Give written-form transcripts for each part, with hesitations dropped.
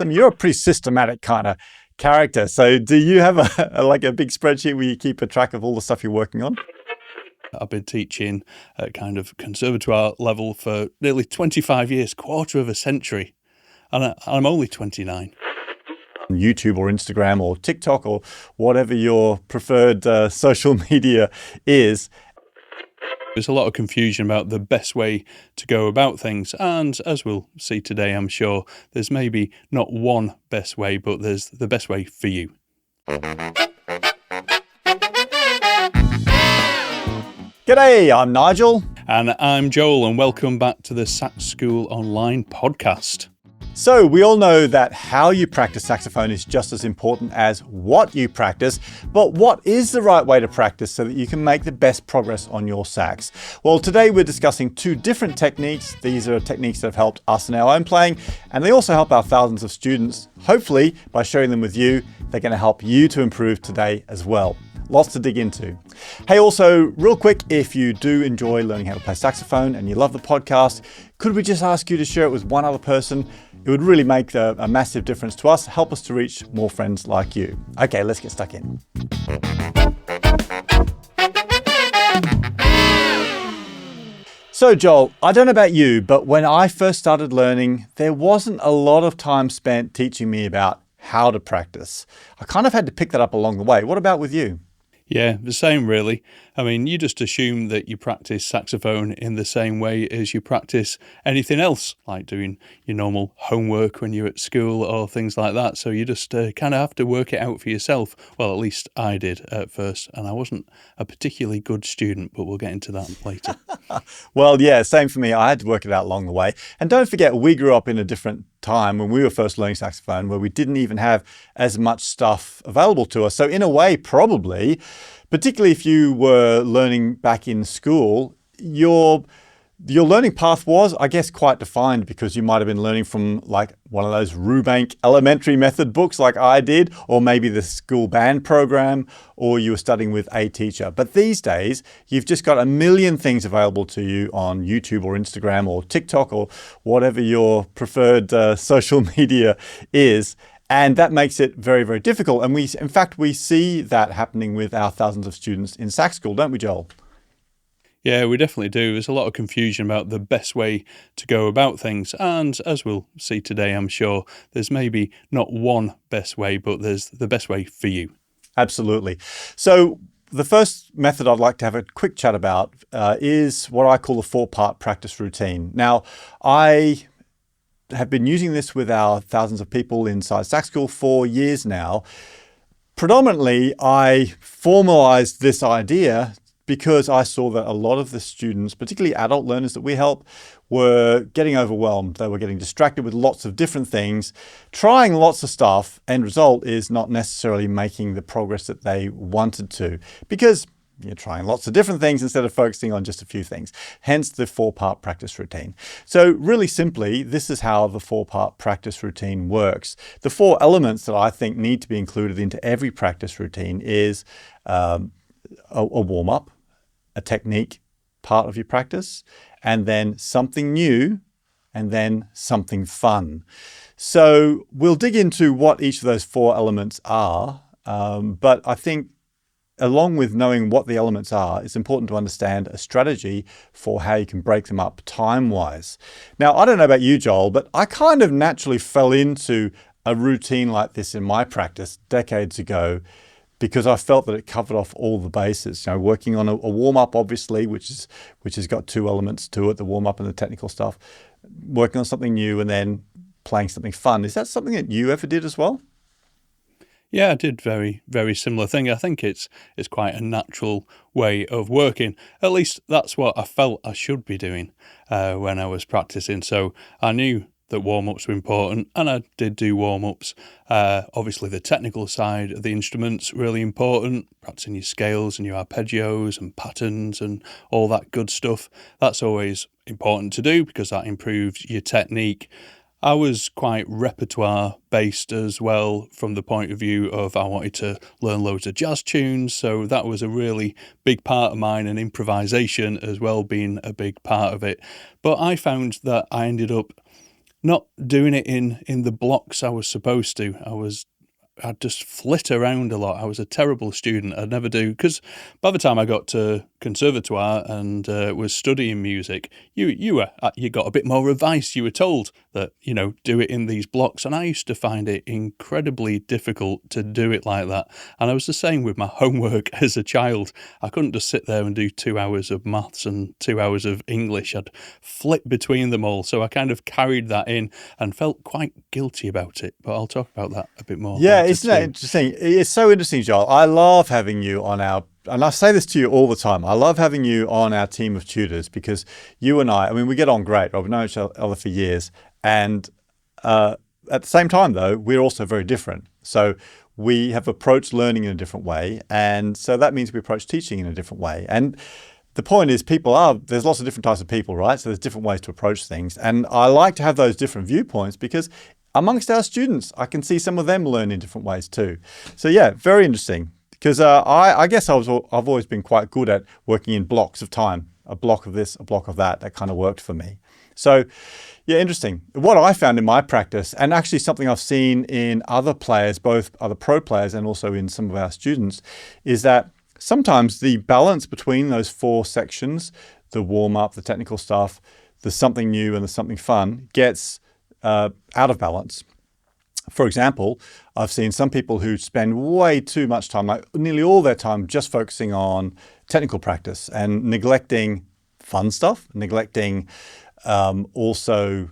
You're a pretty systematic kind of character. So do you have a big spreadsheet where you keep a track of all the stuff you're working on? I've been teaching at kind of conservatoire level for nearly 25 years, quarter of a century, and I'm only 29. YouTube or Instagram or TikTok or whatever your preferred social media is. There's a lot of confusion about the best way to go about things, and as we'll see today, I'm sure, there's maybe not one best way, but there's the best way for you. G'day, I'm Nigel. And I'm Joel, and welcome back to the Sax School Online podcast. So we all know that how you practice saxophone is just as important as what you practice, but what is the right way to practice so that you can make the best progress on your sax? Well, today we're discussing two different techniques. These are techniques that have helped us in our own playing, and they also help our thousands of students. Hopefully, by sharing them with you, they're going to help you to improve today as well. Lots to dig into. Hey, also, real quick, if you do enjoy learning how to play saxophone and you love the podcast, could we just ask you to share it with one other person? It would really make a massive difference to us, help us to reach more friends like you. Okay, let's get stuck in. So Joel, I don't know about you, but when I first started learning, there wasn't a lot of time spent teaching me about how to practice. I kind of had to pick that up along the way. What about with you? Yeah, the same really. I mean, you just assume that you practice saxophone in the same way as you practice anything else, like doing your normal homework when you're at school or things like that. So you just kind of have to work it out for yourself. Well, at least I did at first, and I wasn't a particularly good student, but we'll get into that later. Well, yeah, same for me. I had to work it out along the way. And don't forget, we grew up in a different time when we were first learning saxophone where we didn't even have as much stuff available to us. So in a way, probably, particularly if you were learning back in school, your learning path was, I guess, quite defined because you might have been learning from like one of those Rubank elementary method books like I did, or maybe the school band program, or you were studying with a teacher. But these days, you've just got a million things available to you on YouTube or Instagram or TikTok or whatever your preferred social media is. And that makes it very, very difficult. And in fact, we see that happening with our thousands of students in Sax School, don't we, Joel? Yeah, we definitely do. There's a lot of confusion about the best way to go about things. And as we'll see today, I'm sure, there's maybe not one best way, but there's the best way for you. Absolutely. So the first method I'd like to have a quick chat about is what I call the 4-part practice routine. Now, I have been using this with our thousands of people inside Sax School for years now. Predominantly, I formalized this idea because I saw that a lot of the students, particularly adult learners that we help, were getting overwhelmed. They were getting distracted with lots of different things, trying lots of stuff. End result is not necessarily making the progress that they wanted to because you're trying lots of different things instead of focusing on just a few things. Hence the 4-part practice routine. So really simply, this is how the 4-part practice routine works. The 4 elements that I think need to be included into every practice routine is a warm-up, a technique part of your practice, and then something new, and then something fun. So we'll dig into what each of those 4 elements are, but I think along with knowing what the elements are, it's important to understand a strategy for how you can break them up time-wise. Now, I don't know about you, Joel, but I kind of naturally fell into a routine like this in my practice decades ago because I felt that it covered off all the bases. You know, working on a warm-up, obviously, which has got 2 elements to it, the warm-up and the technical stuff. Working on something new and then playing something fun. Is that something that you ever did as well? Yeah, I did very, very similar thing. I think it's quite a natural way of working. At least that's what I felt I should be doing when I was practicing. So I knew that warm-ups were important, and I did do warm-ups. Obviously, the technical side of the instrument's really important, practicing your scales and your arpeggios and patterns and all that good stuff. That's always important to do because that improves your technique. I was quite repertoire-based as well from the point of view of I wanted to learn loads of jazz tunes, so that was a really big part of mine, and improvisation as well being a big part of it. But I found that I ended up not doing it in the blocks I was supposed to. I'd just flit around a lot. I was a terrible student. I'd never do, because by the time I got to conservatoire and was studying music, you got a bit more advice. You were told that, do it in these blocks, and I used to find it incredibly difficult to do it like that. And I was the same with my homework as a child. I couldn't just sit there and do 2 hours of maths and 2 hours of English. I'd flip between them all. So I kind of carried that in and felt quite guilty about it. But I'll talk about that a bit more. Yeah, isn't that interesting? It's so interesting, Joel. I love having you on and I say this to you all the time, I love having you on our team of tutors, because you and I mean, we get on great, right? We've known each other for years. And at the same time, though, we're also very different. So we have approached learning in a different way. And so that means we approach teaching in a different way. And the point is, there's lots of different types of people, right? So there's different ways to approach things. And I like to have those different viewpoints, because amongst our students, I can see some of them learn in different ways too. So yeah, very interesting. Because I guess I've always been quite good at working in blocks of time, a block of this, a block of that. That kind of worked for me. So yeah, interesting. What I found in my practice, and actually something I've seen in other players, both other pro players and also in some of our students, is that sometimes the balance between those 4 sections, the warm-up, the technical stuff, the something new and the something fun, gets out of balance. For example, I've seen some people who spend way too much time, like nearly all their time, just focusing on technical practice and neglecting fun stuff, neglecting also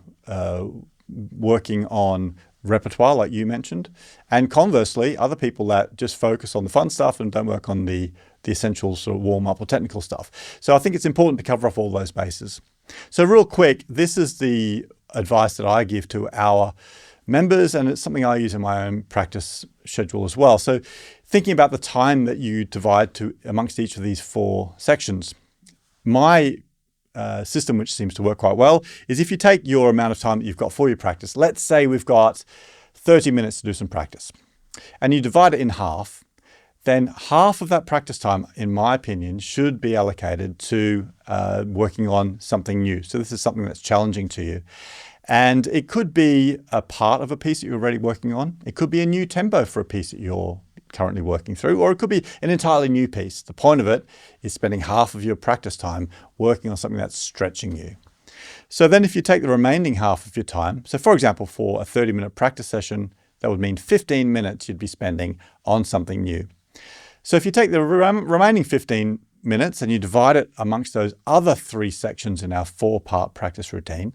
working on repertoire, like you mentioned. And conversely, other people that just focus on the fun stuff and don't work on the essential sort of warm-up or technical stuff. So I think it's important to cover off all those bases. So real quick, this is the advice that I give to our members, and it's something I use in my own practice schedule as well. So thinking about the time that you divide amongst each of these 4 sections, my system, which seems to work quite well, is if you take your amount of time that you've got for your practice, let's say we've got 30 minutes to do some practice, and you divide it in half, then half of that practice time, in my opinion, should be allocated to working on something new. So this is something that's challenging to you. And it could be a part of a piece that you're already working on. It could be a new tempo for a piece that you're currently working through, or it could be an entirely new piece. The point of it is spending half of your practice time working on something that's stretching you. So then if you take the remaining half of your time, so for example, for a 30-minute practice session, that would mean 15 minutes you'd be spending on something new. So if you take the remaining 15 minutes and you divide it amongst those other 3 sections in our 4-part practice routine,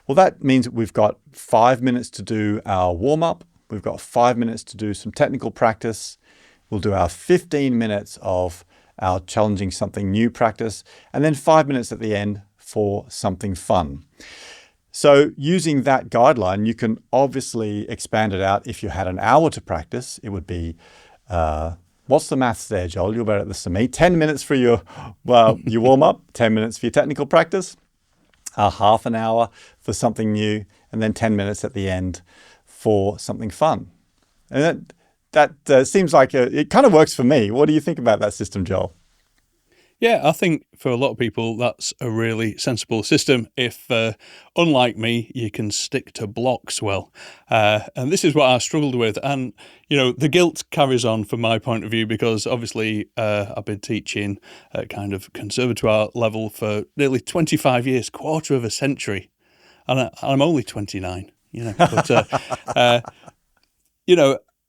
well, that means that we've got 5 minutes to do our warm-up. We've got 5 minutes to do some technical practice. We'll do our 15 minutes of our challenging something new practice, and then 5 minutes at the end for something fun. So using that guideline, you can obviously expand it out. If you had an hour to practice, it would be what's the maths there, Joel? You're better at this than me. 10 minutes for your warm-up, 10 minutes for your technical practice, half an hour for something new, and then 10 minutes at the end for something fun. And that seems like it kind of works for me. What do you think about that system, Joel? Yeah, I think for a lot of people, that's a really sensible system. If, unlike me, you can stick to blocks well. And this is what I struggled with. And, the guilt carries on from my point of view, because obviously I've been teaching at kind of conservatoire level for nearly 25 years, quarter of a century. And I'm only 29, But,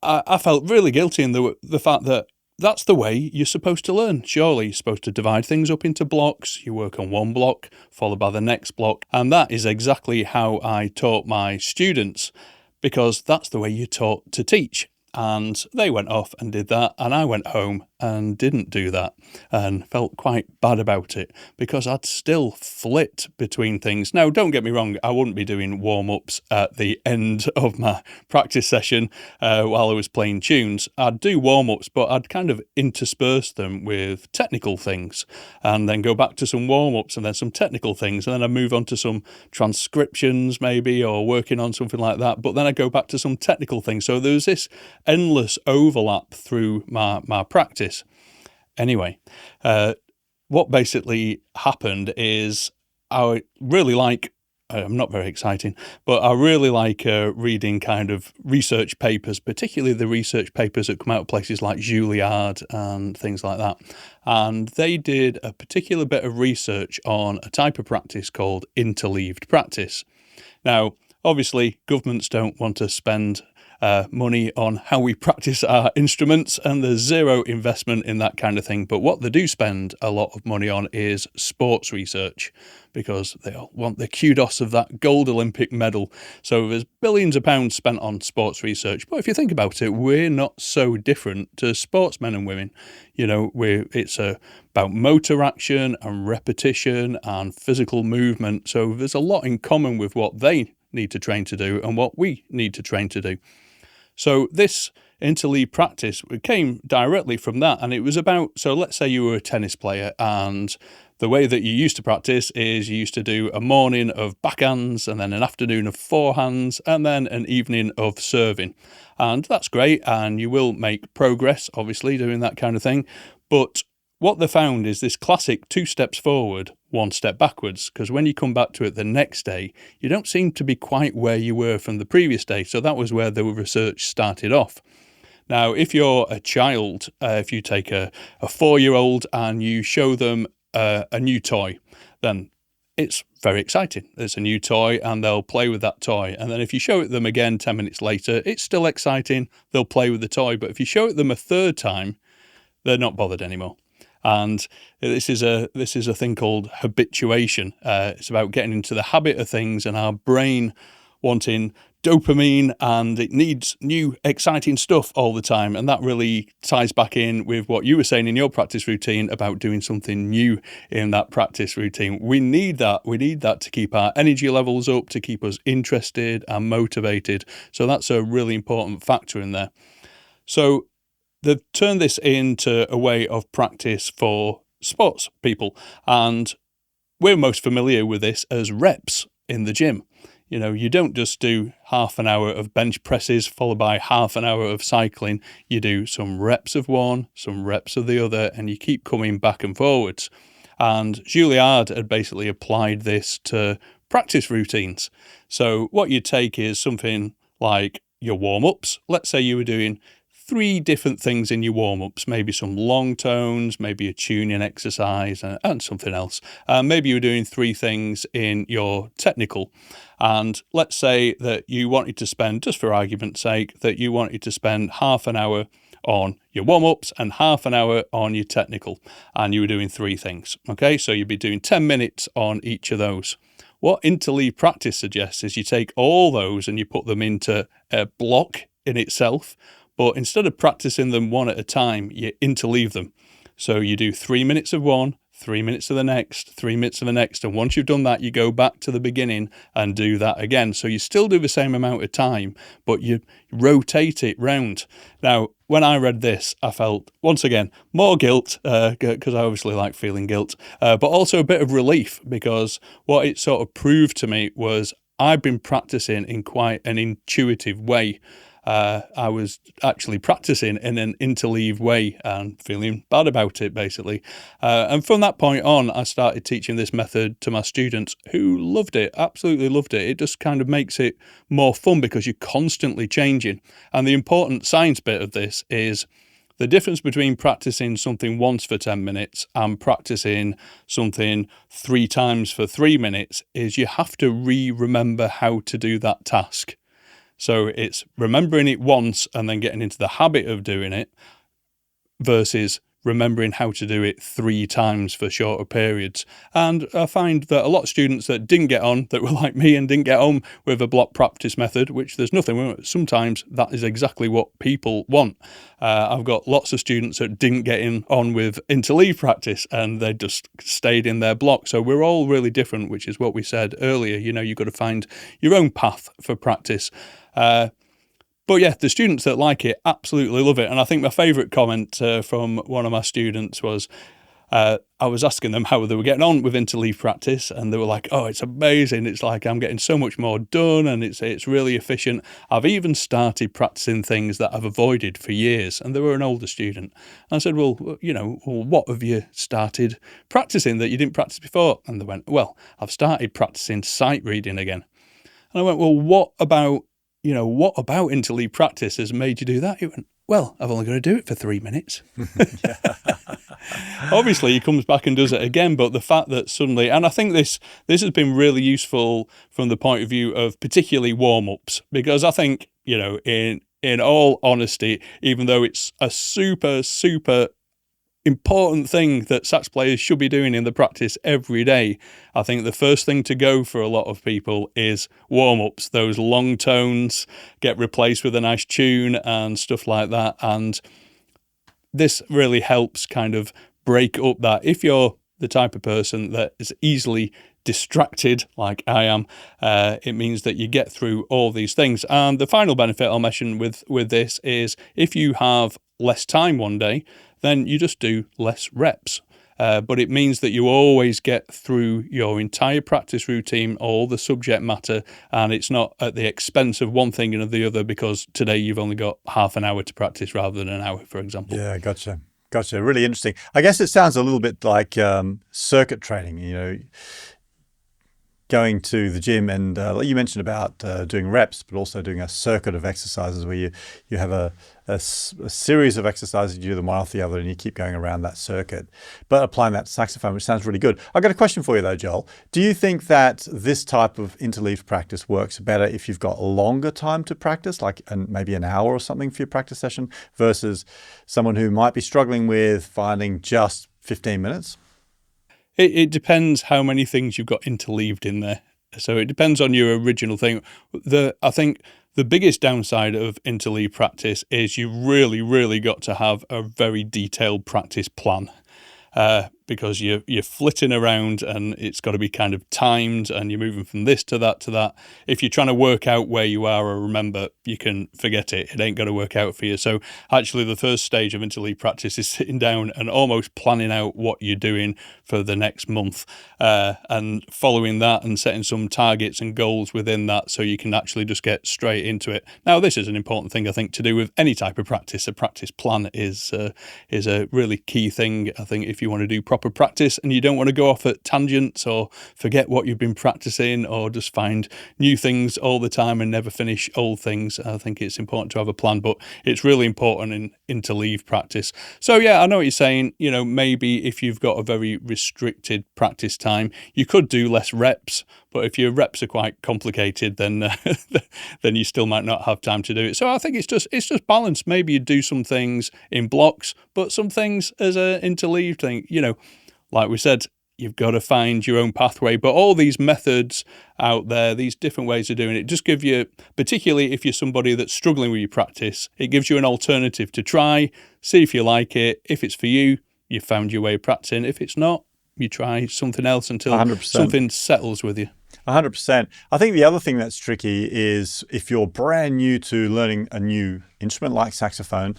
I felt really guilty in the fact that that's the way you're supposed to learn. Surely you're supposed to divide things up into blocks. You work on one block, followed by the next block. And that is exactly how I taught my students, because that's the way you're taught to teach. And they went off and did that, and I went home and didn't do that, and felt quite bad about it, because I'd still flit between things. Now, don't get me wrong, I wouldn't be doing warm-ups at the end of my practice session while I was playing tunes. I'd do warm-ups, but I'd kind of intersperse them with technical things, and then go back to some warm-ups and then some technical things, and then I'd move on to some transcriptions maybe, or working on something like that, but then I'd go back to some technical things. So there was this endless overlap through my practice. Anyway, what basically happened is I really like not very exciting, but I really like reading kind of research papers, particularly the research papers that come out of places like Juilliard and things like that. And they did a particular bit of research on a type of practice called interleaved practice. Now, obviously, governments don't want to spend money on how we practice our instruments, and there's zero investment in that kind of thing. But what they do spend a lot of money on is sports research, because they all want the kudos of that gold Olympic medal. So there's billions of pounds spent on sports research. But if you think about it, we're not so different to sportsmen and women. It's about motor action and repetition and physical movement. So there's a lot in common with what they need to train to do and what we need to train to do. So this interleave practice came directly from that, and it was about, so let's say you were a tennis player, and the way that you used to practice is you used to do a morning of backhands, and then an afternoon of forehands, and then an evening of serving. And that's great, and you will make progress, obviously, doing that kind of thing. But what they found is this classic 2 steps forward, 1 step backwards, because when you come back to it the next day, you don't seem to be quite where you were from the previous day. So that was where the research started off. Now, if you're a child, if you take a 4-year-old and you show them a new toy, then it's very exciting. It's a new toy and they'll play with that toy. And then if you show it them again 10 minutes later, it's still exciting. They'll play with the toy. But if you show it them a third time, they're not bothered anymore. And this is a thing called habituation. It's about getting into the habit of things, and our brain wanting dopamine, and it needs new exciting stuff all the time. And that really ties back in with what you were saying in your practice routine about doing something new in that practice routine. We need that. We need that to keep our energy levels up, to keep us interested and motivated. So that's a really important factor in there. So they've turned this into a way of practice for sports people, and we're most familiar with this as reps in the gym. You don't just do half an hour of bench presses followed by half an hour of cycling. You do some reps of one, some reps of the other, and you keep coming back and forwards. And Juilliard had basically applied this to practice routines. So what you take is something like your warm-ups. Let's say you were doing 3 different things in your warm-ups, maybe some long tones, maybe a tuning exercise and something else. Maybe you were doing 3 things in your technical. And let's say that you wanted to spend, just for argument's sake, that you wanted to spend half an hour on your warm-ups and half an hour on your technical, and you were doing 3 things. Okay, so you'd be doing 10 minutes on each of those. What interleave practice suggests is you take all those and you put them into a block in itself. But instead of practicing them one at a time, you interleave them. So you do 3 minutes of one, 3 minutes of the next, 3 minutes of the next. And once you've done that, you go back to the beginning and do that again. So you still do the same amount of time, but you rotate it round. Now, when I read this, I felt, once again, more guilt, because I obviously like feeling guilt, but also a bit of relief, because what it sort of proved to me was I've been practicing in quite an intuitive way. I was actually practicing in an interleave way and feeling bad about it, basically. And from that point on, I started teaching this method to my students, who loved it, absolutely loved it. It just kind of makes it more fun because you're constantly changing. And the important science bit of this is the difference between practicing something once for 10 minutes and practicing something 3 times for 3 minutes is you have to remember how to do that task. So it's remembering it once and then getting into the habit of doing it versus remembering how to do it 3 times for shorter periods. And I find that a lot of students that didn't get on, that were like me and didn't get on with a block practice method, which there's nothing wrong with, sometimes that is exactly what people want. I've got lots of students that didn't get on with interleave practice and they just stayed in their block. So we're all really different, which is what we said earlier. You've got to find your own path for practice. But yeah, the students that like it absolutely love it. And I think my favourite comment from one of my students was, I was asking them how they were getting on with interleave practice, and they were like, "Oh, it's amazing! It's like I'm getting so much more done, and it's really efficient. I've even started practicing things that I've avoided for years." And they were an older student. I said, "Well, what have you started practicing that you didn't practice before?" And they went, "Well, I've started practicing sight reading again." And I went, "Well, what about interleave practice has made you do that?" He went, "Well, I've only got to do it for 3 minutes." Obviously, he comes back and does it again, but the fact that suddenly, and I think this has been really useful from the point of view of particularly warm-ups, because I think, in all honesty, even though it's a super, super important thing that sax players should be doing in the practice every day, I think the first thing to go for a lot of people is warm-ups. Those long tones get replaced with a nice tune and stuff like that, and this really helps kind of break up that. If you're the type of person that is easily distracted, like I am, it means that you get through all these things. And the final benefit I'll mention with this is if you have less time one day, then you just do less reps. But it means that you always get through your entire practice routine, all the subject matter, and it's not at the expense of one thing and the other, because today you've only got half an hour to practice rather than an hour, for example. Yeah, gotcha. Really interesting. I guess it sounds a little bit like circuit training, going to the gym, and you mentioned about doing reps, but also doing a circuit of exercises where you have a series of exercises, you do them one after the other, and you keep going around that circuit, but applying that to saxophone, which sounds really good. I've got a question for you though, Joel. Do you think that this type of interleaved practice works better if you've got longer time to practice, like maybe an hour or something for your practice session, versus someone who might be struggling with finding just 15 minutes? It depends how many things you've got interleaved in there. So it depends on your original thing. I think the biggest downside of interleave practice is you really, really got to have a very detailed practice plan. Because you're flitting around and it's got to be kind of timed, and you're moving from this to that to that. If you're trying to work out where you are or remember, you can forget it. It ain't going to work out for you. So actually the first stage of interleave practice is sitting down and almost planning out what you're doing for the next month, and following that and setting some targets and goals within that, so you can actually just get straight into it. Now, this is an important thing, I think, to do with any type of practice. A practice plan is a really key thing, I think, if you want to do proper practice and you don't want to go off at tangents or forget what you've been practicing or just find new things all the time and never finish old things. I think it's important to have a plan, but it's really important in interleave practice. So yeah, I know what you're saying. Maybe if you've got a very restricted practice time, you could do less reps, but if your reps are quite complicated, then then you still might not have time to do it. So I think it's just balance. Maybe you do some things in blocks, but some things as an interleave thing. Like we said, you've got to find your own pathway. But all these methods out there, these different ways of doing it, just give you, particularly if you're somebody that's struggling with your practice, it gives you an alternative to try, see if you like it. If it's for you, you've found your way of practicing. If it's not, you try something else until 100%. Something settles with you. 100%. I think the other thing that's tricky is if you're brand new to learning a new instrument like saxophone,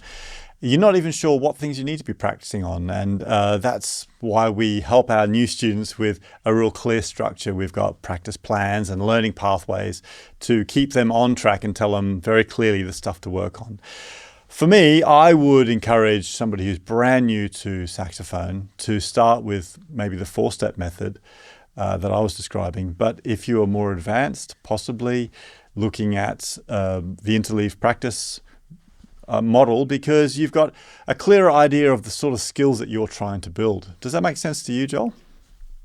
you're not even sure what things you need to be practicing on. And that's why we help our new students with a real clear structure. We've got practice plans and learning pathways to keep them on track and tell them very clearly the stuff to work on. For me, I would encourage somebody who's brand new to saxophone to start with maybe the 4-step method that I was describing. But if you are more advanced, possibly looking at the interleave practice model, because you've got a clearer idea of the sort of skills that you're trying to build. Does that make sense to you, Joel?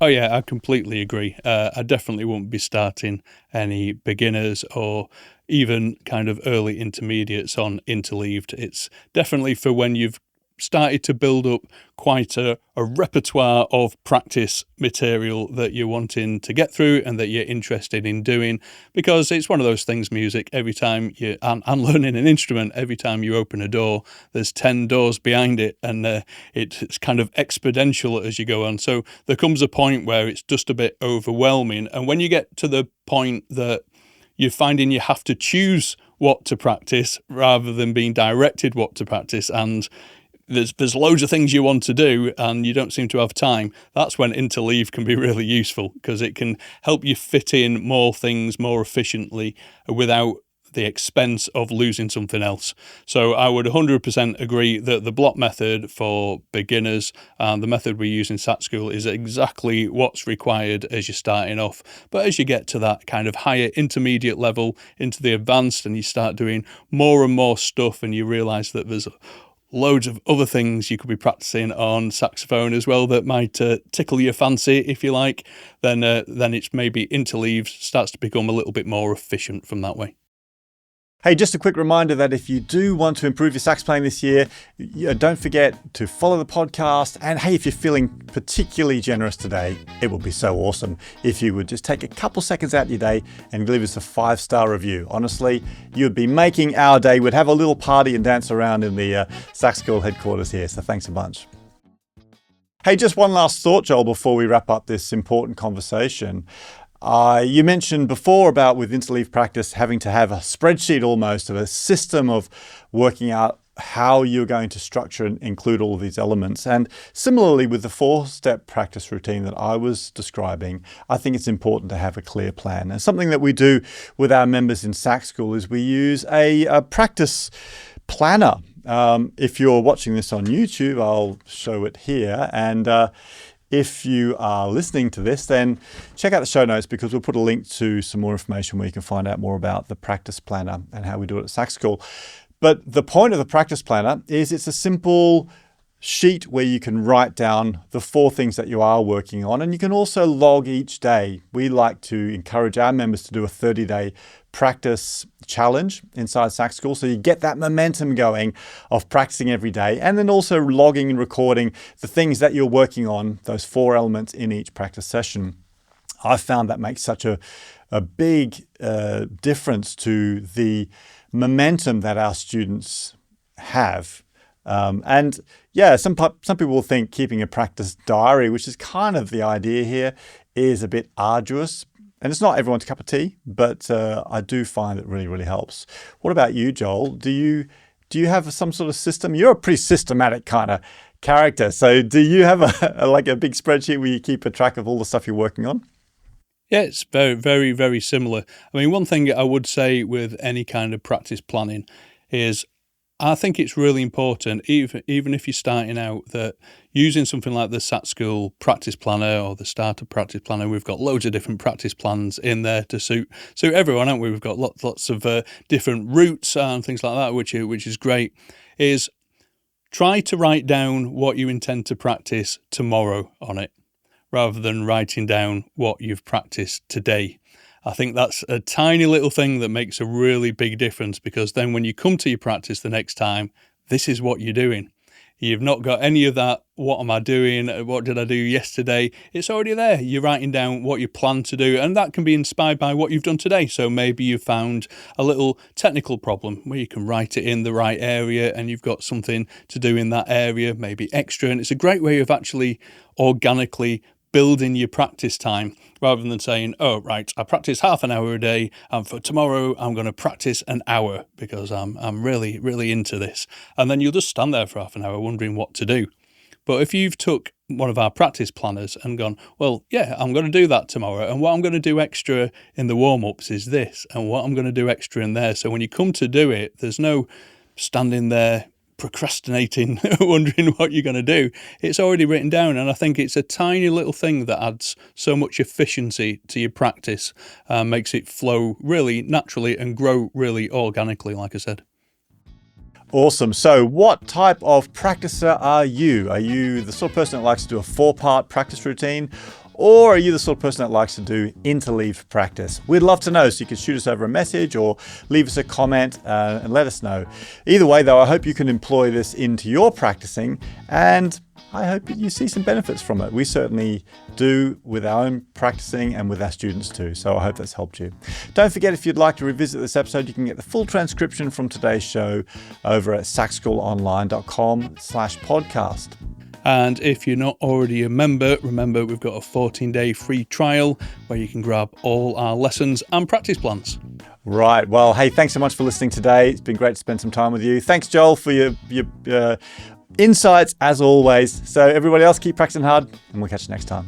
Oh yeah, I completely agree. I definitely won't be starting any beginners or even kind of early intermediates on interleaved. It's definitely for when you've started to build up quite a repertoire of practice material that you're wanting to get through and that you're interested in doing, because it's one of those things, music, every time and learning an instrument, every time you open a door, there's 10 doors behind it, and it's kind of exponential as you go on. So there comes a point where it's just a bit overwhelming, and when you get to the point that you're finding you have to choose what to practice rather than being directed what to practice, and there's loads of things you want to do and you don't seem to have time, that's when interleave can be really useful, because it can help you fit in more things more efficiently without the expense of losing something else. So I would 100% agree that the block method for beginners and the method we use in Sax School is exactly what's required as you're starting off. But as you get to that kind of higher intermediate level into the advanced and you start doing more and more stuff and you realise that there's loads of other things you could be practicing on saxophone as well that might tickle your fancy, if you like, then it's maybe interleave starts to become a little bit more efficient from that way. Hey, just a quick reminder that if you do want to improve your sax playing this year, don't forget to follow the podcast. And hey, if you're feeling particularly generous today, it would be so awesome if you would just take a couple seconds out of your day and leave us a 5-star review. Honestly, you'd be making our day. We'd have a little party and dance around in the Sax School headquarters here. So thanks a bunch. Hey, just one last thought, Joel, before we wrap up this important conversation. You mentioned before about with interleave practice having to have a spreadsheet almost of a system of working out how you're going to structure and include all of these elements. And similarly with the 4-step practice routine that I was describing, I think it's important to have a clear plan. And something that we do with our members in Sax School is we use a practice planner. If you're watching this on YouTube, I'll show it here. And if you are listening to this, then check out the show notes, because we'll put a link to some more information where you can find out more about the practice planner and how we do it at Sax School. But the point of the practice planner is it's a simple sheet where you can write down the 4 things that you are working on, and you can also log each day. We like to encourage our members to do a 30-day practice challenge inside Sax School, so you get that momentum going of practicing every day, and then also logging and recording the things that you're working on, those 4 elements in each practice session. I've found that makes such a big difference to the momentum that our students have. And yeah, some people will think keeping a practice diary, which is kind of the idea here, is a bit arduous. And it's not everyone's cup of tea, but I do find it really, really helps. What about you, Joel? Do you have some sort of system? You're a pretty systematic kind of character. So do you have a big spreadsheet where you keep a track of all the stuff you're working on? Yeah, it's very, very, very similar. I mean, one thing I would say with any kind of practice planning is I think it's really important, even if you're starting out, that using something like the Sax School practice planner or the starter practice planner, we've got loads of different practice plans in there to suit everyone, haven't we? We've got lots of different routes and things like that, which is great. Is try to write down what you intend to practice tomorrow on it, rather than writing down what you've practiced today. I think that's a tiny little thing that makes a really big difference, because then when you come to your practice the next time, this is what you're doing. You've not got any of that, what am I doing? What did I do yesterday? It's already there. You're writing down what you plan to do, and that can be inspired by what you've done today. So maybe you found a little technical problem where you can write it in the right area and you've got something to do in that area, maybe extra. And it's a great way of actually organically building your practice time, rather than saying, oh, right, I practice half an hour a day, and for tomorrow I'm going to practice an hour because I'm really, really into this. And then you'll just stand there for half an hour wondering what to do. But if you've took one of our practice planners and gone, well, yeah, I'm going to do that tomorrow, and what I'm going to do extra in the warm-ups is this, and what I'm going to do extra in there. So when you come to do it, there's no standing there procrastinating, wondering what you're going to do. It's already written down, and I think it's a tiny little thing that adds so much efficiency to your practice, makes it flow really naturally and grow really organically, like I said. Awesome. So what type of practicer are you? Are you the sort of person that likes to do a 4-part practice routine? Or are you the sort of person that likes to do interleave practice? We'd love to know, so you can shoot us over a message or leave us a comment and let us know. Either way, though, I hope you can employ this into your practicing, and I hope you see some benefits from it. We certainly do with our own practicing and with our students too, so I hope that's helped you. Don't forget, if you'd like to revisit this episode, you can get the full transcription from today's show over at saxschoolonline.com/podcast. And if you're not already a member, remember we've got a 14-day free trial where you can grab all our lessons and practice plans. Right. Well, hey, thanks so much for listening today. It's been great to spend some time with you. Thanks, Joel, for your insights as always. So everybody else, keep practicing hard, and we'll catch you next time.